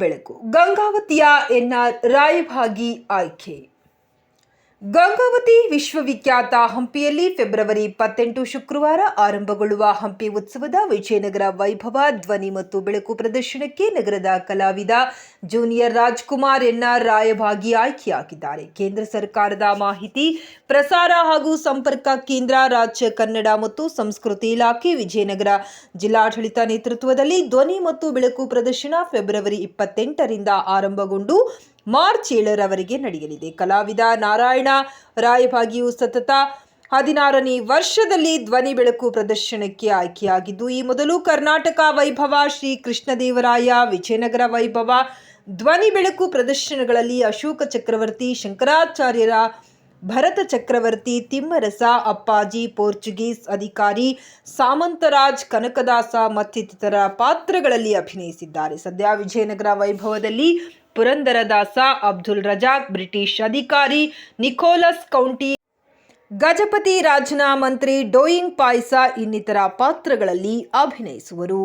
ಬೆಳಕು ಗಂಗಾವತಿಯ ಎನ್ಆರ್ ರಾಯಭಾಗಿ ಆಯ್ಕೆ. ಗಂಗಾವತಿ ವಿಶ್ವವಿಖ್ಯಾತ ಹಂಪಿಯಲ್ಲಿ ಫೆಬ್ರವರಿ 28 ಶುಕ್ರವಾರ ಆರಂಭಗೊಳ್ಳುವ ಹಂಪಿ ಉತ್ಸವದ ವಿಜಯನಗರ ವೈಭವ ಧ್ವನಿ ಮತ್ತು ಬೆಳಕು ಪ್ರದರ್ಶನಕ್ಕೆ ನಗರದ ಕಲಾವಿದ ಜೂನಿಯರ್ ರಾಜ್ಕುಮಾರ್ ಎನ್ಆರ್ ರಾಯಭಾಗಿ ಆಯ್ಕೆಯಾಗಿದ್ದಾರೆ. ಕೇಂದ್ರ ಸರ್ಕಾರದ ಮಾಹಿತಿ ಪ್ರಸಾರ ಹಾಗೂ ಸಂಪರ್ಕ ಕೇಂದ್ರ, ರಾಜ್ಯ ಕನ್ನಡ ಮತ್ತು ಸಂಸ್ಕೃತಿ ಇಲಾಖೆ, ವಿಜಯನಗರ ಜಿಲ್ಲಾಡಳಿತ ನೇತೃತ್ವದಲ್ಲಿ ಧ್ವನಿ ಮತ್ತು ಬೆಳಕು ಪ್ರದರ್ಶನ ಫೆಬ್ರವರಿ 28ರಿಂದ ಆರಂಭಗೊಂಡು ಮಾರ್ಚ್ 7ರವರೆಗೆ ನಡೆಯಲಿದೆ. ಕಲಾವಿದ ನಾರಾಯಣ ರಾಯಭಾಗಿಯು ಸತತ 16ನೇ ವರ್ಷದಲ್ಲಿ ಧ್ವನಿ ಬೆಳಕು ಪ್ರದರ್ಶನಕ್ಕೆ ಆಯ್ಕೆಯಾಗಿದ್ದು, ಈ ಮೊದಲು ಕರ್ನಾಟಕ ವೈಭವ, ಶ್ರೀ ಕೃಷ್ಣದೇವರಾಯ, ವಿಜಯನಗರ ವೈಭವ ಧ್ವನಿ ಬೆಳಕು ಪ್ರದರ್ಶನಗಳಲ್ಲಿ ಅಶೋಕ ಚಕ್ರವರ್ತಿ, ಶಂಕರಾಚಾರ್ಯರ, ಭರತ ಚಕ್ರವರ್ತಿ, ತಿಮ್ಮರಸ, ಅಪ್ಪಾಜಿ, ಪೋರ್ಚುಗೀಸ್ ಅಧಿಕಾರಿ, ಸಾಮಂತರಾಜ್, ಕನಕದಾಸ ಮತ್ತಿತರ ಪಾತ್ರಗಳಲ್ಲಿ ಅಭಿನಯಿಸಿದ್ದಾರೆ. ಸದ್ಯ ವಿಜಯನಗರ ವೈಭವದಲ್ಲಿ ಪುರಂದರದಾಸ, ಅಬ್ದುಲ್ ರಜಾಕ್, ಬ್ರಿಟಿಷ್ ಅಧಿಕಾರಿ, ನಿಕೋಲಸ್ ಕೌಂಟಿ, ಗಜಪತಿ ರಾಜನ ಮಂತ್ರಿ, ಡೋಯಿಂಗ್ ಪಾಯ್ಸ ಇನ್ನಿತರ ಪಾತ್ರಗಳಲ್ಲಿ ಅಭಿನಯಿಸುವರು.